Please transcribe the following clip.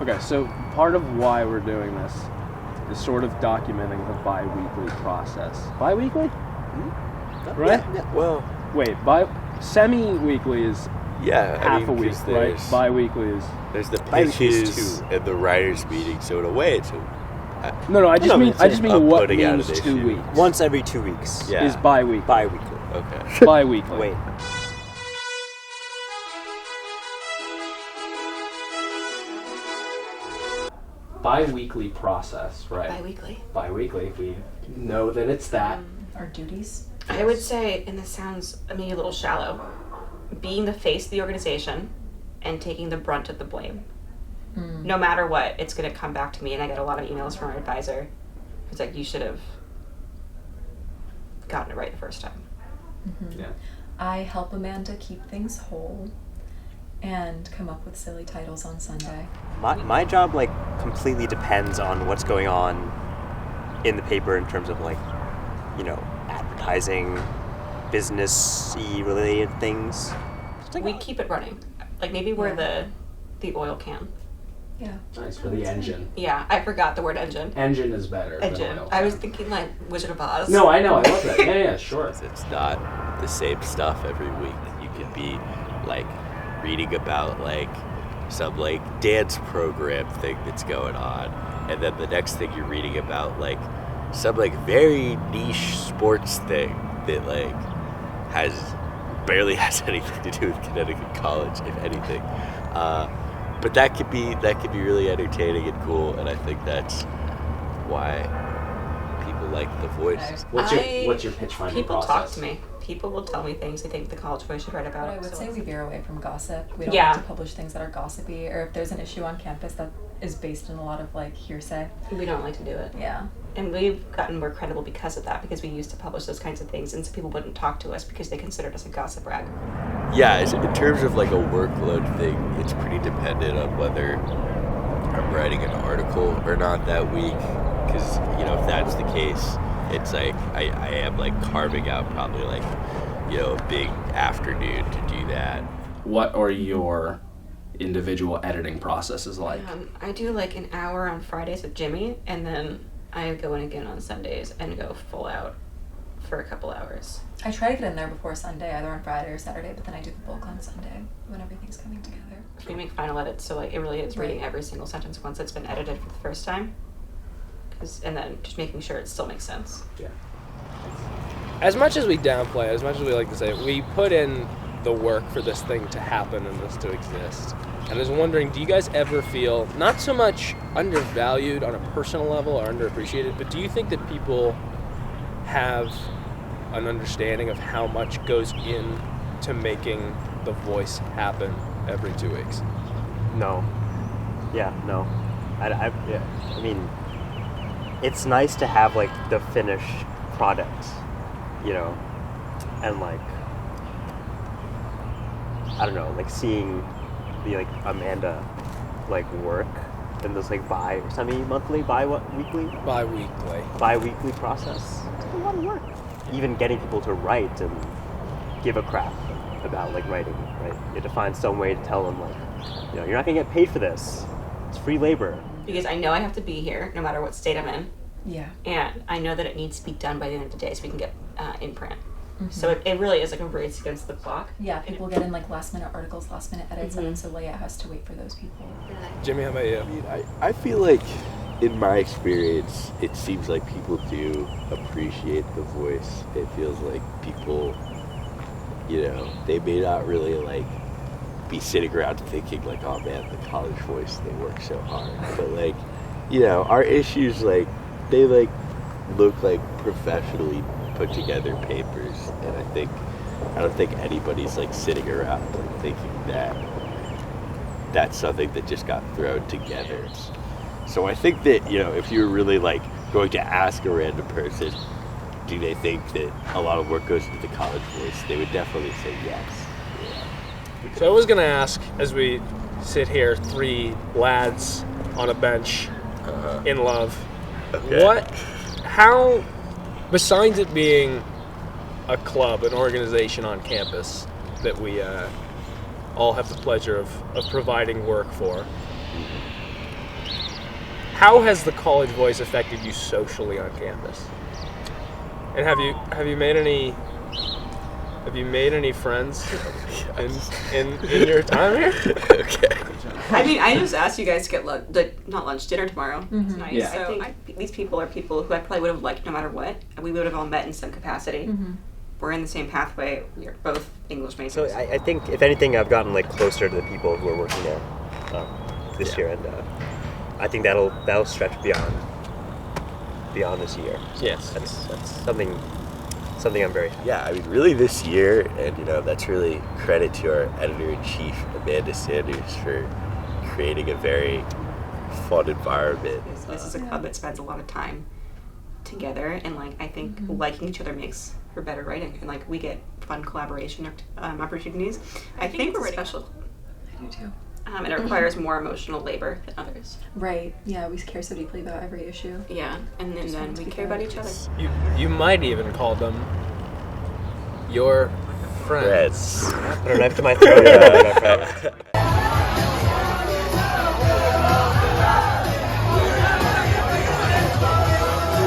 Okay, so part of why we're doing this is sort of documenting the bi-weekly process. Bi-weekly? Mm-hmm. Right? Yeah. Well, wait, semi-weekly is half a week, right? Bi-weekly is... There's the pitches and the writers' meeting, so in a way it's... I just mean what means 2 weeks. Once every 2 weeks. Yeah. Is bi-weekly. Bi-weekly. Okay. Bi-weekly. Wait. Bi-weekly process, right? Bi-weekly. We know that it's that. Our duties. I would say, and this sounds maybe a little shallow, being the face of the organization and taking the brunt of the blame. No matter what, it's going to come back to me, and I get a lot of emails from our advisor who's like, you should have gotten it right the first time. Mm-hmm. Yeah. I help Amanda keep things whole and come up with silly titles on Sunday. My job completely depends on what's going on in the paper in terms of advertising, business-y related things. We keep it running. Maybe we're the oil can. Yeah. Nice, for the engine. Yeah, I forgot the word engine. Engine is better than Engine. oil. I was thinking Wizard of Oz. No, I know, I love that. Yeah, sure. It's not the same stuff every week. You could be reading about some dance program thing that's going on, and then the next thing you're reading about some very niche sports thing that barely has anything to do with Connecticut College, if anything. But that could be really entertaining and cool, and I think that's why people like The Voice. What's your pitch finding People process? talk to me. People will tell me things they think the College Voice should write about. But I would say we veer away from gossip. We don't Yeah. like to publish things that are gossipy, or if there's an issue on campus that is based in a lot of hearsay. We don't like to do it. Yeah. And we've gotten more credible because of that, because we used to publish those kinds of things, and so people wouldn't talk to us because they considered us a gossip rag. Yeah, in terms of a workload thing, it's pretty dependent on whether I'm writing an article or not that week. Because, if that's the case, it's I am carving out probably a big afternoon to do that. What are your individual editing processes like? I do an hour on Fridays with Jimmy, and then I go in again on Sundays and go full out for a couple hours. I try to get in there before Sunday, either on Friday or Saturday, but then I do the bulk on Sunday when everything's coming together. We make final edits, so it really is reading Right. every single sentence once it's been edited for the first time, and then just making sure it still makes sense. Yeah. As much as we downplay it, as much as we like to say, we put in the work for this thing to happen and this to exist. And I was wondering, do you guys ever feel not so much undervalued on a personal level or underappreciated, but do you think that people have an understanding of how much goes in to making The Voice happen every 2 weeks? No. Yeah, no. I mean, it's nice to have the finished product, and I don't know, seeing the Amanda work in this bi-weekly process. It's a lot of work. Even getting people to write and give a crap about writing, right? You have to find some way to tell them you're not gonna get paid for this. It's free labor. Because I know I have to be here no matter what state I'm in, Yeah. and I know that it needs to be done by the end of the day so we can get in print. Mm-hmm. So it really is a race against the clock. Yeah, people get in last minute articles, last minute edits, and so Leia has to wait for those people. Jimmy, how about you? I feel in my experience, it seems people do appreciate The Voice. It feels like people, they may not really be sitting around thinking oh man, the College Voice, they work so hard. But our issues they look professionally put together papers, and I don't think anybody's sitting around thinking that that's something that just got thrown together. So I think that if you're really going to ask a random person, do they think that a lot of work goes into the College Voice, they would definitely say yes. Yeah. So I was going to ask, as we sit here, 3 lads on a bench in love, Okay. how, besides it being a club, an organization on campus that we all have the pleasure of providing work for, how has the college voice affected you socially on campus? And have you made any friends in your time here? Okay. I mean, I just asked you guys to get not lunch, dinner tomorrow. It's nice. Yeah. So I think these people are people who I probably would have liked no matter what. And we would have all met in some capacity. We're in the same pathway. We're both English majors. So I think, if anything, I've gotten like closer to the people who are working there this year, and I think that'll stretch beyond this year. So Yes. that's something I'm very happy. Yeah, I mean, really this year, and that's really credit to our editor-in-chief, Amanda Sanders, for creating a very fun environment. This is a club that spends a lot of time together, and I think liking each other makes for better writing, and we get fun collaboration opportunities. I think we're special. I do too. And it requires more emotional labor than others. Right. Yeah, we care so deeply about every issue. Yeah, and then want to we be care about good. each other. You might even call them your friends. Reds. Put a knife to my throat.